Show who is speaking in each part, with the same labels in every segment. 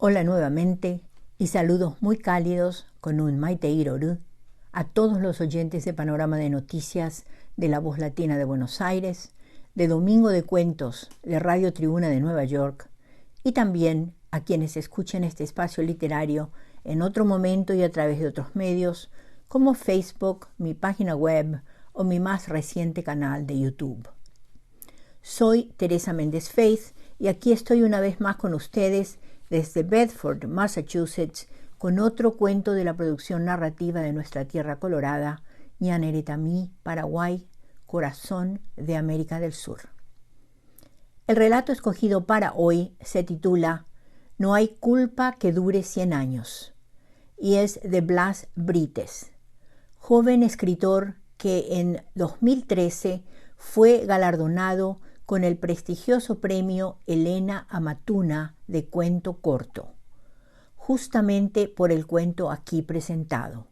Speaker 1: Hola nuevamente y saludos muy cálidos con un Maite Iroru a todos los oyentes de Panorama de Noticias de La Voz Latina de Buenos Aires, de Domingo de Cuentos de Radio Tribuna de Nueva York y también a quienes escuchen este espacio literario en otro momento y a través de otros medios como Facebook, mi página web o mi más reciente canal de YouTube. Soy Teresa Méndez Faith y aquí estoy una vez más con ustedes desde Bedford, Massachusetts, con otro cuento de la producción narrativa de nuestra tierra colorada, Ñaneretami, Paraguay, corazón de América del Sur. El relato escogido para hoy se titula No hay culpa que dure 100 años y es de Blas Brites, joven escritor que en 2013 fue galardonado con el prestigioso premio Elena Amatuna de cuento corto, justamente por el cuento aquí presentado.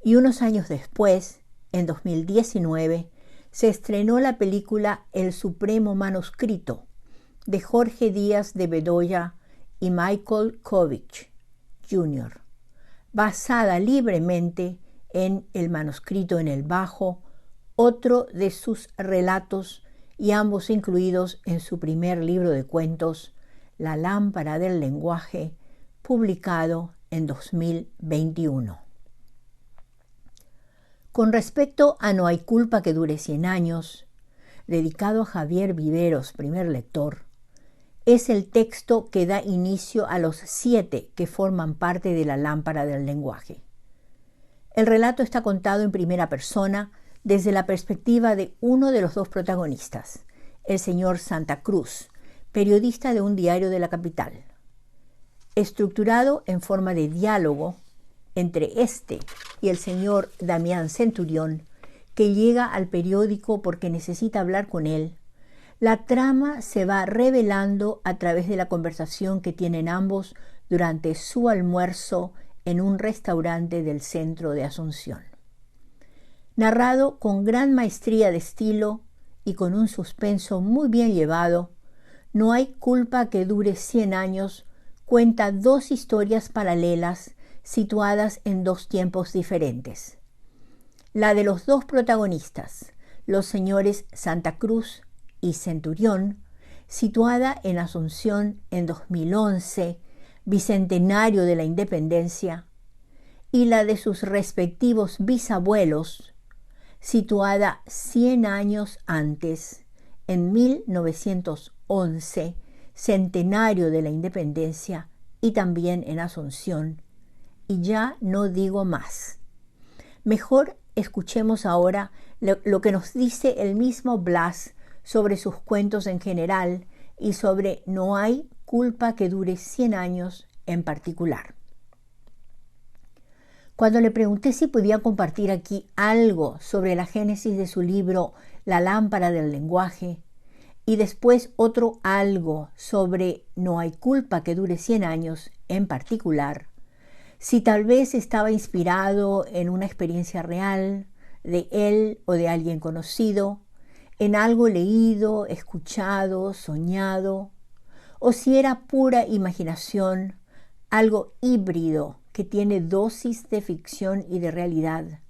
Speaker 1: Y unos años después, en 2019, se estrenó la película El Supremo Manuscrito, de Jorge Díaz de Bedoya y Michael Kovich, Jr., basada libremente en El manuscrito en el bajo, otro de sus relatos y ambos incluidos en su primer libro de cuentos, La lámpara del lenguaje, publicado en 2021. Con respecto a No hay culpa que dure 100 años, dedicado a Javier Viveros, primer lector, es el texto que da inicio a los 7 que forman parte de La lámpara del lenguaje. El relato está contado en primera persona desde la perspectiva de uno de los dos protagonistas, el señor Santa Cruz, periodista de un diario de la capital. Estructurado en forma de diálogo entre este y el señor Damián Centurión, que llega al periódico porque necesita hablar con él, la trama se va revelando a través de la conversación que tienen ambos durante su almuerzo en un restaurante del centro de Asunción. Narrado con gran maestría de estilo y con un suspenso muy bien llevado, No hay culpa que dure 100 años cuenta dos historias paralelas situadas en dos tiempos diferentes. La de los dos protagonistas, los señores Santa Cruz y Centurión, situada en Asunción en 2011, bicentenario de la independencia, y la de sus respectivos bisabuelos, situada 100 años antes, en 1911, centenario de la independencia, y también en Asunción. Y ya no digo más. Mejor escuchemos ahora lo que nos dice el mismo Blas sobre sus cuentos en general y sobre No hay culpa que dure 100 años en particular. Cuando le pregunté si podía compartir aquí algo sobre la génesis de su libro La lámpara del lenguaje y después otro algo sobre No hay culpa que dure 100 años en particular, si tal vez estaba inspirado en una experiencia real de él o de alguien conocido, en algo leído, escuchado, soñado, o si era pura imaginación, algo híbrido que tiene dosis de ficción y de realidad,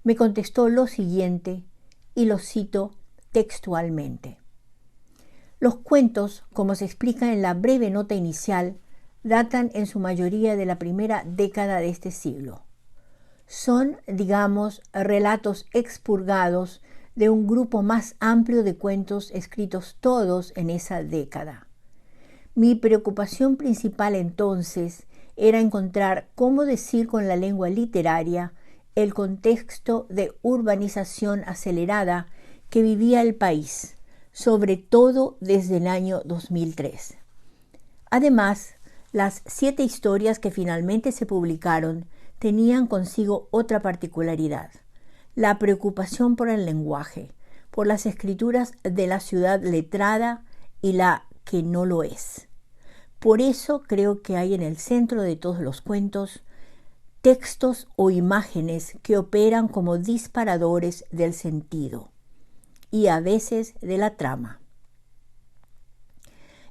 Speaker 1: me contestó lo siguiente, y lo cito textualmente. Los cuentos, como se explica en la breve nota inicial, datan en su mayoría de la primera década de este siglo. Son, digamos, relatos expurgados de un grupo más amplio de cuentos escritos todos en esa década. Mi preocupación principal entonces era encontrar cómo decir con la lengua literaria el contexto de urbanización acelerada que vivía el país, sobre todo desde el año 2003. Además, las 7 historias que finalmente se publicaron tenían consigo otra particularidad, la preocupación por el lenguaje, por las escrituras de la ciudad letrada y la que no lo es. Por eso creo que hay en el centro de todos los cuentos textos o imágenes que operan como disparadores del sentido y a veces de la trama.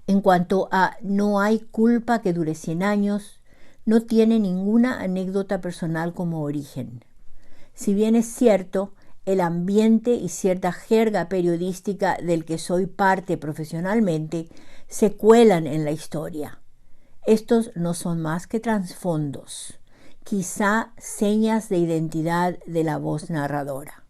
Speaker 1: En cuanto a No hay culpa que dure 100 años, no tiene ninguna anécdota personal como origen. Si bien es cierto, el ambiente y cierta jerga periodística del que soy parte profesionalmente se cuelan en la historia. Estos no son más que trasfondos, quizá señas de identidad de la voz narradora.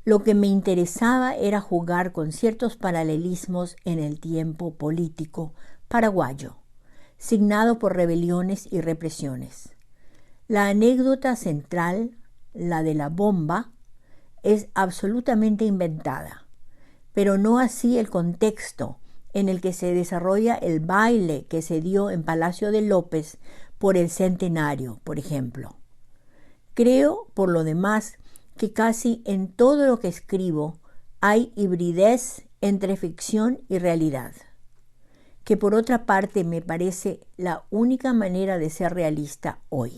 Speaker 1: Lo que me interesaba era jugar con ciertos paralelismos en el tiempo político paraguayo, signado por rebeliones y represiones. La anécdota central, la de la bomba, es absolutamente inventada, pero no así el contexto en el que se desarrolla el baile que se dio en Palacio de López por el centenario, por ejemplo. Creo, por lo demás, que casi en todo lo que escribo hay hibridez entre ficción y realidad, que por otra parte me parece la única manera de ser realista hoy.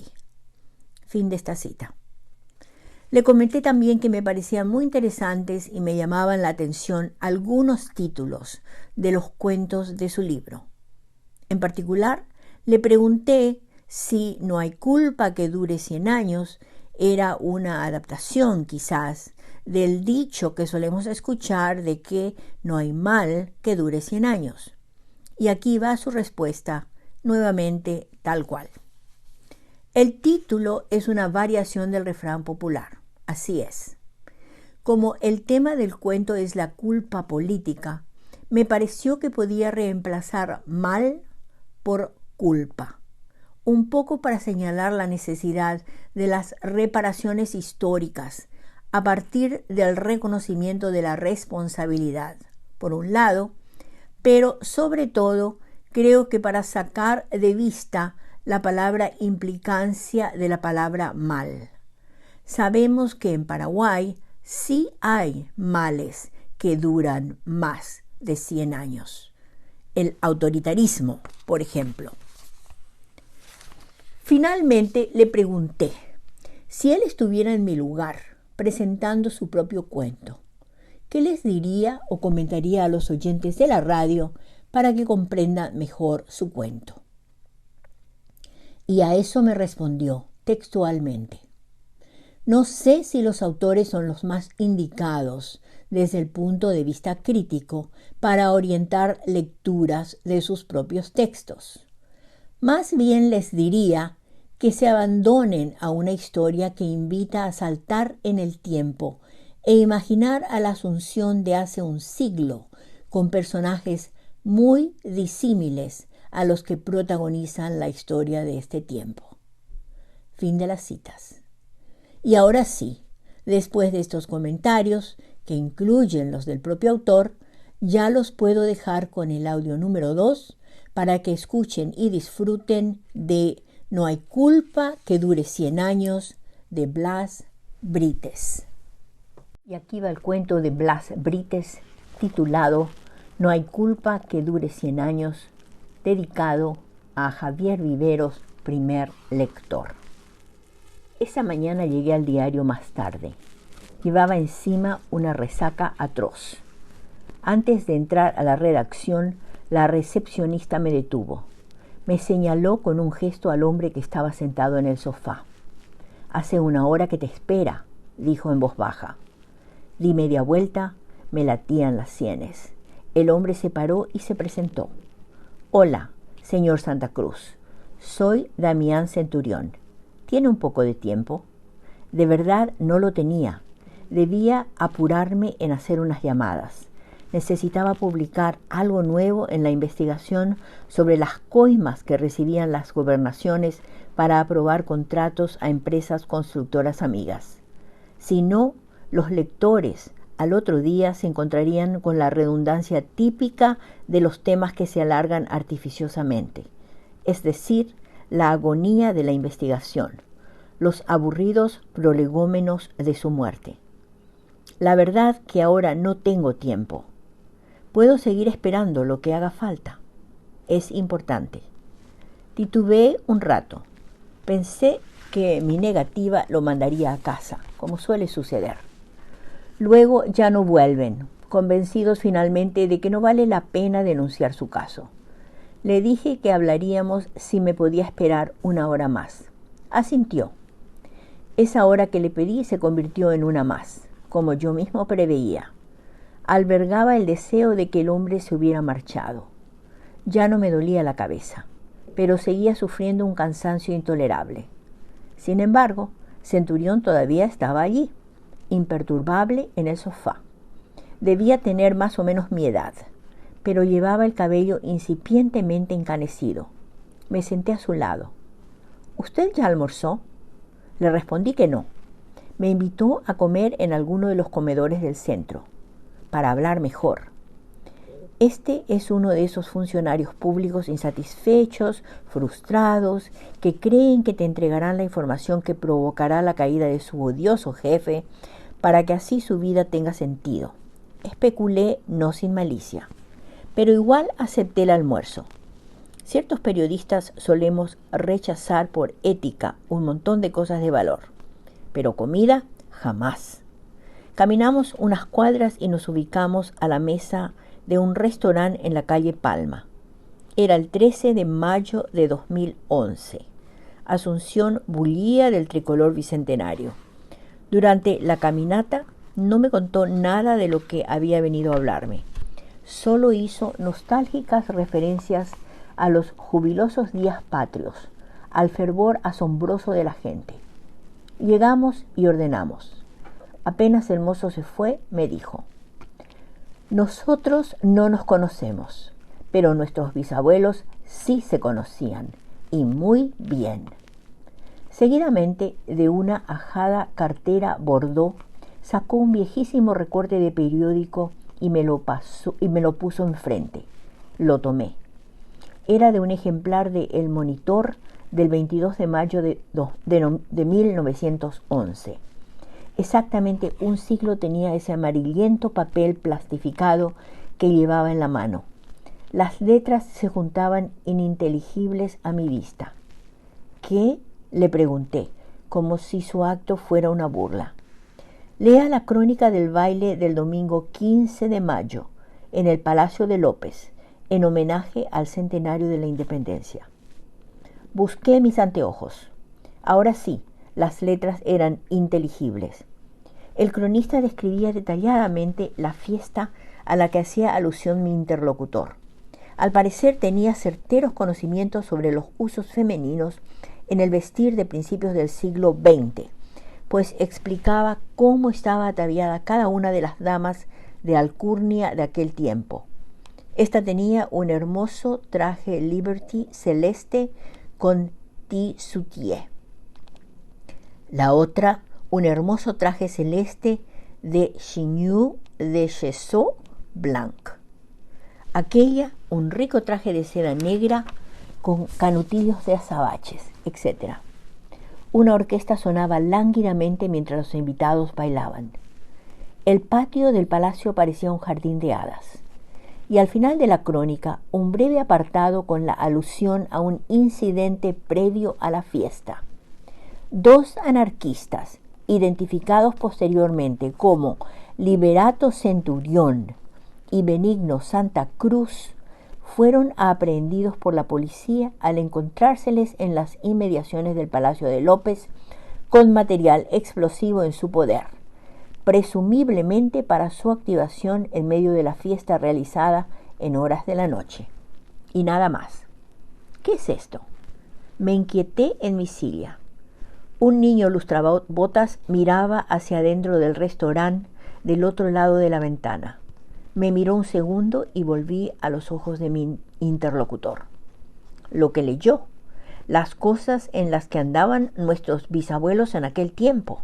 Speaker 1: Fin de esta cita. Le comenté también que me parecían muy interesantes y me llamaban la atención algunos títulos de los cuentos de su libro. En particular, le pregunté si No hay culpa que dure 100 años era una adaptación, quizás, del dicho que solemos escuchar de que no hay mal que dure 100 años. Y aquí va su respuesta, nuevamente tal cual. El título es una variación del refrán popular. Así es. Como el tema del cuento es la culpa política, me pareció que podía reemplazar mal por culpa, un poco para señalar la necesidad de las reparaciones históricas a partir del reconocimiento de la responsabilidad, por un lado, pero sobre todo creo que para sacar de vista la palabra implicancia de la palabra mal. Sabemos que en Paraguay sí hay males que duran más de 100 años. El autoritarismo, por ejemplo. Finalmente le pregunté si él estuviera en mi lugar presentando su propio cuento, ¿qué les diría o comentaría a los oyentes de la radio para que comprendan mejor su cuento? Y a eso me respondió textualmente: no sé si los autores son los más indicados desde el punto de vista crítico para orientar lecturas de sus propios textos. Más bien les diría que se abandonen a una historia que invita a saltar en el tiempo e imaginar a la Asunción de hace un siglo con personajes muy disímiles a los que protagonizan la historia de este tiempo. Fin de las citas. Y ahora sí, después de estos comentarios, que incluyen los del propio autor, ya los puedo dejar con el audio número 2 para que escuchen y disfruten de No hay culpa que dure 100 años de Blas Brites. Y aquí va el cuento de Blas Brites titulado No hay culpa que dure 100 años, dedicado a Javier Viveros, primer lector. Esa mañana llegué al diario más tarde. Llevaba encima una resaca atroz. Antes de entrar a la redacción, la recepcionista me detuvo. Me señaló con un gesto al hombre que estaba sentado en el sofá. «Hace 1 hora que te espera», dijo en voz baja. Di media vuelta, me latían las sienes. El hombre se paró y se presentó. «Hola, señor Santa Cruz. Soy Damián Centurión. ¿Tiene un poco de tiempo?» De verdad no lo tenía. Debía apurarme en hacer unas llamadas. Necesitaba publicar algo nuevo en la investigación sobre las coimas que recibían las gobernaciones para aprobar contratos a empresas constructoras amigas. Si no, los lectores al otro día se encontrarían con la redundancia típica de los temas que se alargan artificiosamente, es decir, la agonía de la investigación, los aburridos prolegómenos de su muerte. La verdad que ahora no tengo tiempo. Puedo seguir esperando lo que haga falta. Es importante. Titubeé un rato. Pensé que mi negativa lo mandaría a casa, como suele suceder. Luego ya no vuelven, convencidos finalmente de que no vale la pena denunciar su caso. Le dije que hablaríamos si me podía esperar una hora más. Asintió. Esa hora que le pedí se convirtió en una más, como yo mismo preveía. Albergaba el deseo de que el hombre se hubiera marchado. Ya no me dolía la cabeza, pero seguía sufriendo un cansancio intolerable. Sin embargo, Centurión todavía estaba allí, imperturbable en el sofá. Debía tener más o menos mi edad, pero llevaba el cabello incipientemente encanecido. Me senté a su lado. ¿Usted ya almorzó? Le respondí que no. Me invitó a comer en alguno de los comedores del centro, para hablar mejor. Este es uno de esos funcionarios públicos insatisfechos, frustrados, que creen que te entregarán la información que provocará la caída de su odioso jefe, para que así su vida tenga sentido. Especulé no sin malicia, pero igual acepté el almuerzo. Ciertos periodistas solemos rechazar por ética un montón de cosas de valor, pero comida jamás. Caminamos unas cuadras y nos ubicamos a la mesa de un restaurante en la calle Palma. Era el 13 de mayo de 2011. Asunción bullía del tricolor bicentenario. Durante la caminata no me contó nada de lo que había venido a hablarme. Solo hizo nostálgicas referencias a los jubilosos días patrios, al fervor asombroso de la gente. Llegamos y ordenamos. Apenas el mozo se fue, me dijo: nosotros no nos conocemos, pero nuestros bisabuelos sí se conocían, y muy bien. Seguidamente, de una ajada cartera bordó, sacó un viejísimo recorte de periódico y me lo puso enfrente. Lo tomé. Era de un ejemplar de El Monitor del 22 de mayo de 1911. Exactamente un siglo tenía ese amarillento papel plastificado que llevaba en la mano. Las letras se juntaban ininteligibles a mi vista. ¿Qué? Le pregunté, como si su acto fuera una burla. Lea la crónica del baile del domingo 15 de mayo en el Palacio de López, en homenaje al centenario de la Independencia. Busqué mis anteojos. Ahora sí, las letras eran inteligibles. El cronista describía detalladamente la fiesta a la que hacía alusión mi interlocutor. Al parecer tenía certeros conocimientos sobre los usos femeninos en el vestir de principios del siglo XX, pues explicaba cómo estaba ataviada cada una de las damas de alcurnia de aquel tiempo. Esta tenía un hermoso traje Liberty celeste con tissutie. La otra, un hermoso traje celeste de chignon de gesso blanc. Aquella, un rico traje de seda negra con canutillos de azabaches, etc. Una orquesta sonaba lánguidamente mientras los invitados bailaban. El patio del palacio parecía un jardín de hadas. Y al final de la crónica, un breve apartado con la alusión a un incidente previo a la fiesta. 2 anarquistas, identificados posteriormente como Liberato Centurión y Benigno Santa Cruz, fueron aprehendidos por la policía al encontrárseles en las inmediaciones del Palacio de López con material explosivo en su poder, presumiblemente para su activación en medio de la fiesta realizada en horas de la noche. Y nada más. ¿Qué es esto? Me inquieté en mi silla. Un niño lustrabotas miraba hacia adentro del restaurante del otro lado de la ventana. Me miró un segundo y volví a los ojos de mi interlocutor. Lo que leyó, las cosas en las que andaban nuestros bisabuelos en aquel tiempo.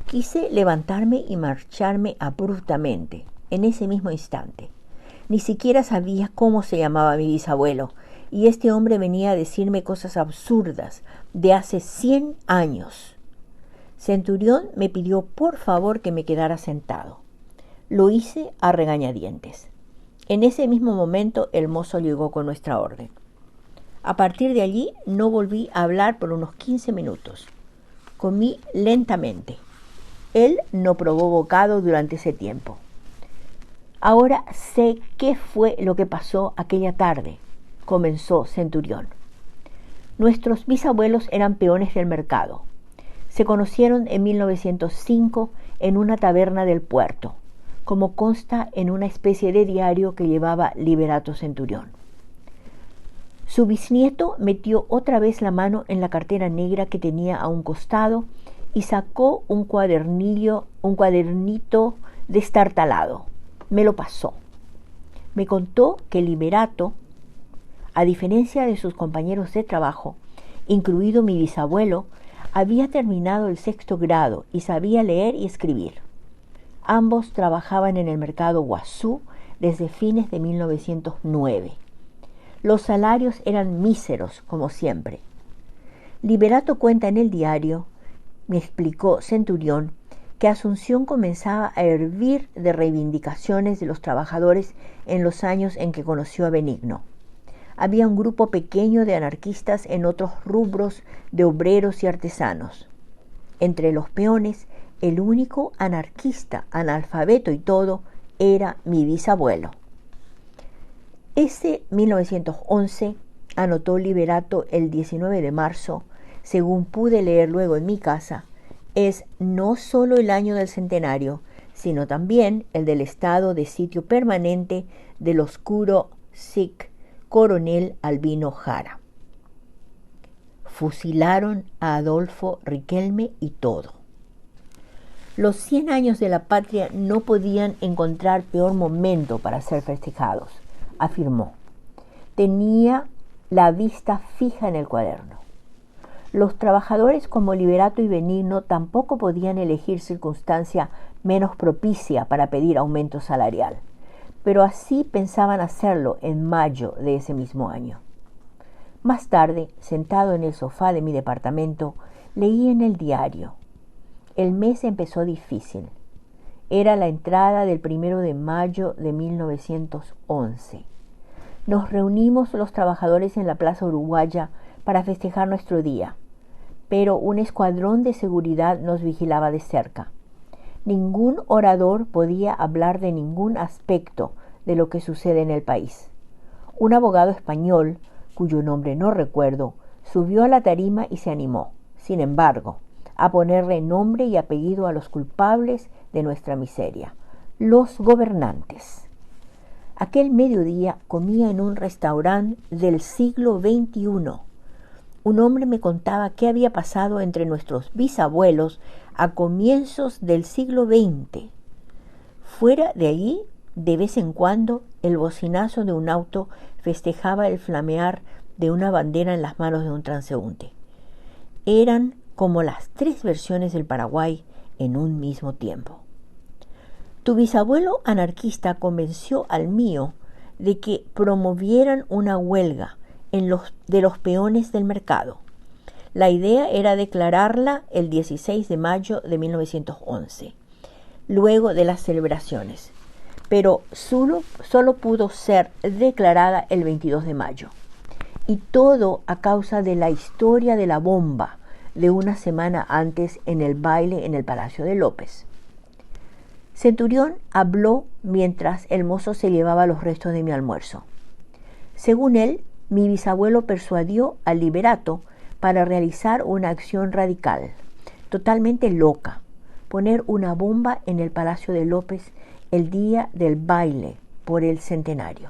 Speaker 1: Quise levantarme y marcharme abruptamente, en ese mismo instante. Ni siquiera sabía cómo se llamaba mi bisabuelo, y este hombre venía a decirme cosas absurdas de hace 100 años. Centurión me pidió por favor que me quedara sentado. Lo hice a regañadientes. En ese mismo momento el mozo llegó con nuestra orden. A partir de allí no volví a hablar por unos 15 minutos. Comí lentamente. Él no probó bocado durante ese tiempo. Ahora sé qué fue lo que pasó aquella tarde, comenzó Centurión. Nuestros bisabuelos eran peones del mercado. Se conocieron en 1905 en una taberna del puerto, como consta en una especie de diario que llevaba Liberato Centurión. Su bisnieto metió otra vez la mano en la cartera negra que tenía a un costado y sacó un cuadernito destartalado. Me lo pasó. Me contó que Liberato, a diferencia de sus compañeros de trabajo, incluido mi bisabuelo, había terminado el 6º grado y sabía leer y escribir. Ambos trabajaban en el mercado Guazú desde fines de 1909. Los salarios eran míseros, como siempre. Liberato cuenta en el diario, me explicó Centurión, que Asunción comenzaba a hervir de reivindicaciones de los trabajadores en los años en que conoció a Benigno. Había un grupo pequeño de anarquistas en otros rubros de obreros y artesanos. Entre los peones, el único anarquista, analfabeto y todo, era mi bisabuelo. Ese 1911, anotó Liberato el 19 de marzo, según pude leer luego en mi casa, es no solo el año del centenario, sino también el del estado de sitio permanente del oscuro Sikh coronel Albino Jara. Fusilaron a Adolfo Riquelme y todo. Los 100 años de la patria no podían encontrar peor momento para ser festejados, afirmó. Tenía la vista fija en el cuaderno. Los trabajadores como Liberato y Benigno tampoco podían elegir circunstancia menos propicia para pedir aumento salarial, pero así pensaban hacerlo en mayo de ese mismo año. Más tarde, sentado en el sofá de mi departamento, leí en el diario. El mes empezó difícil. Era la entrada del 1 de mayo de 1911. Nos reunimos los trabajadores en la Plaza Uruguaya para festejar nuestro día, pero un escuadrón de seguridad nos vigilaba de cerca. Ningún orador podía hablar de ningún aspecto de lo que sucede en el país. Un abogado español, cuyo nombre no recuerdo, subió a la tarima y se animó, sin embargo, a ponerle nombre y apellido a los culpables de nuestra miseria, los gobernantes. Aquel mediodía comía en un restaurante del siglo XXI. Un hombre me contaba qué había pasado entre nuestros bisabuelos a comienzos del siglo XX. Fuera de allí, de vez en cuando, el bocinazo de un auto festejaba el flamear de una bandera en las manos de un transeúnte. Eran como las 3 versiones del Paraguay en un mismo tiempo. Tu bisabuelo anarquista convenció al mío de que promovieran una huelga de los peones del mercado. La idea era declararla el 16 de mayo de 1911, luego de las celebraciones, pero solo pudo ser declarada el 22 de mayo. Y todo a causa de la historia de la bomba de una semana antes en el baile en el Palacio de López. Centurión habló mientras el mozo se llevaba los restos de mi almuerzo. Según él, mi bisabuelo persuadió al Liberato para realizar una acción radical, totalmente loca, poner una bomba en el Palacio de López el día del baile por el centenario.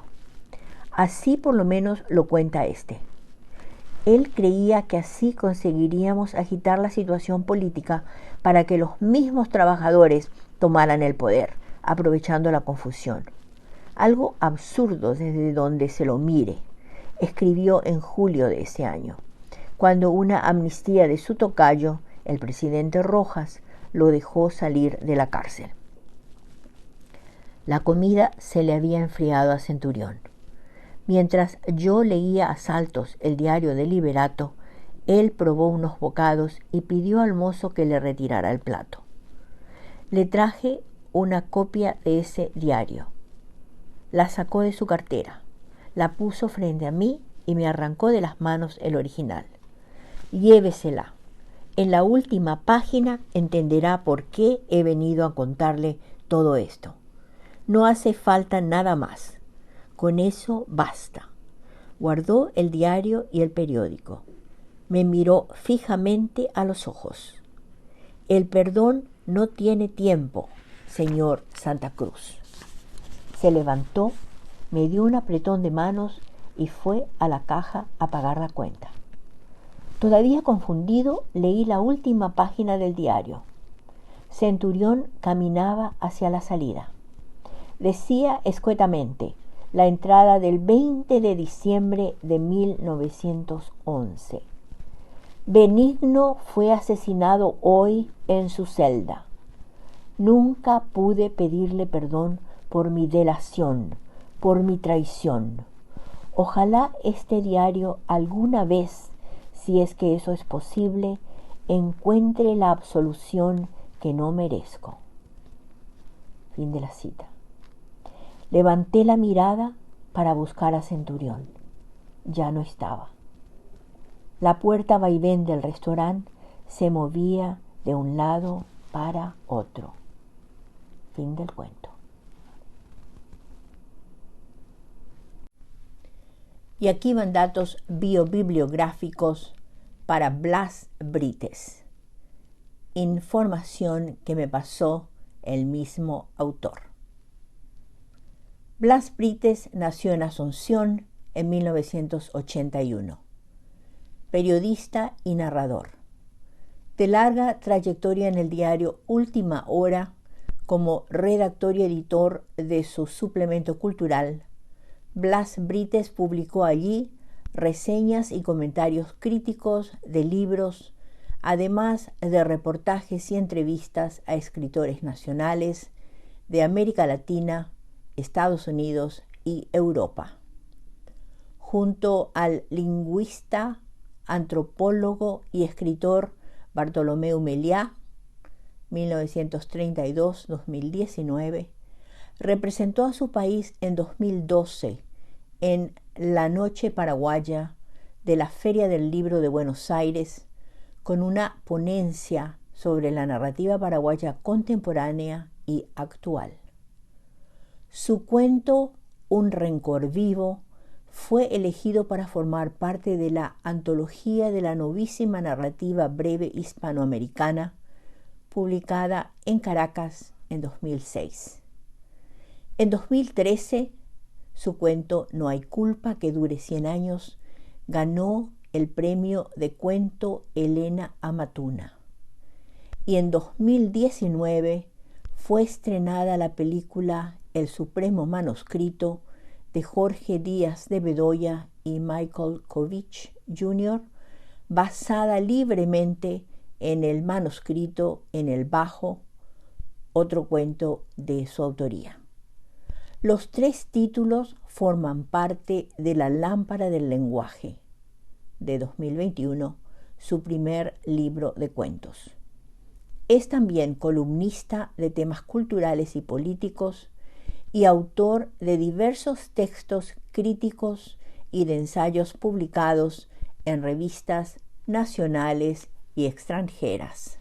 Speaker 1: Así por lo menos lo cuenta este. Él creía que así conseguiríamos agitar la situación política para que los mismos trabajadores tomaran el poder, aprovechando la confusión. Algo absurdo desde donde se lo mire, escribió en julio de ese año, cuando una amnistía de su tocayo, el presidente Rojas, lo dejó salir de la cárcel. La comida se le había enfriado a Centurión. Mientras yo leía a saltos el diario de Liberato, él probó unos bocados y pidió al mozo que le retirara el plato. Le traje una copia de ese diario. La sacó de su cartera, la puso frente a mí y me arrancó de las manos el original. Llévesela. En la última página entenderá por qué he venido a contarle todo esto. No hace falta nada más. Con eso basta. Guardó el diario y el periódico. Me miró fijamente a los ojos. El perdón no tiene tiempo, señor Santa Cruz. Se levantó, me dio un apretón de manos y fue a la caja a pagar la cuenta. Todavía confundido, leí la última página del diario. Centurión caminaba hacia la salida. Decía escuetamente la entrada del 20 de diciembre de 1911. Benigno fue asesinado hoy en su celda. Nunca pude pedirle perdón por mi delación, por mi traición. Ojalá este diario alguna vez, si es que eso es posible, encuentre la absolución que no merezco. Fin de la cita. Levanté la mirada para buscar a Centurión. Ya no estaba. La puerta vaivén del restaurante se movía de un lado para otro. Fin del cuento. Y aquí van datos biobibliográficos para Blas Brites. Información que me pasó el mismo autor. Blas Brites nació en Asunción en 1981. Periodista y narrador. De larga trayectoria en el diario Última Hora como redactor y editor de su suplemento cultural, Blas Brites publicó allí reseñas y comentarios críticos de libros, además de reportajes y entrevistas a escritores nacionales de América Latina, Estados Unidos y Europa. Junto al lingüista, antropólogo y escritor Bartolomeu Meliá, 1932-2019, representó a su país en 2012 en la Noche Paraguaya de la Feria del Libro de Buenos Aires con una ponencia sobre la narrativa paraguaya contemporánea y actual. Su cuento Un rencor vivo fue elegido para formar parte de la antología de la novísima narrativa breve hispanoamericana, publicada en Caracas en 2006. En 2013, su cuento No hay culpa que dure 100 años ganó el premio de cuento Elena Amatuna. Y en 2019 fue estrenada la película El Supremo Manuscrito de Jorge Díaz de Bedoya y Michael Kovich Jr., basada libremente en el manuscrito En el Bajo, otro cuento de su autoría. Los 3 títulos forman parte de La Lámpara del Lenguaje, de 2021, su primer libro de cuentos. Es también columnista de temas culturales y políticos y autor de diversos textos críticos y de ensayos publicados en revistas nacionales y extranjeras.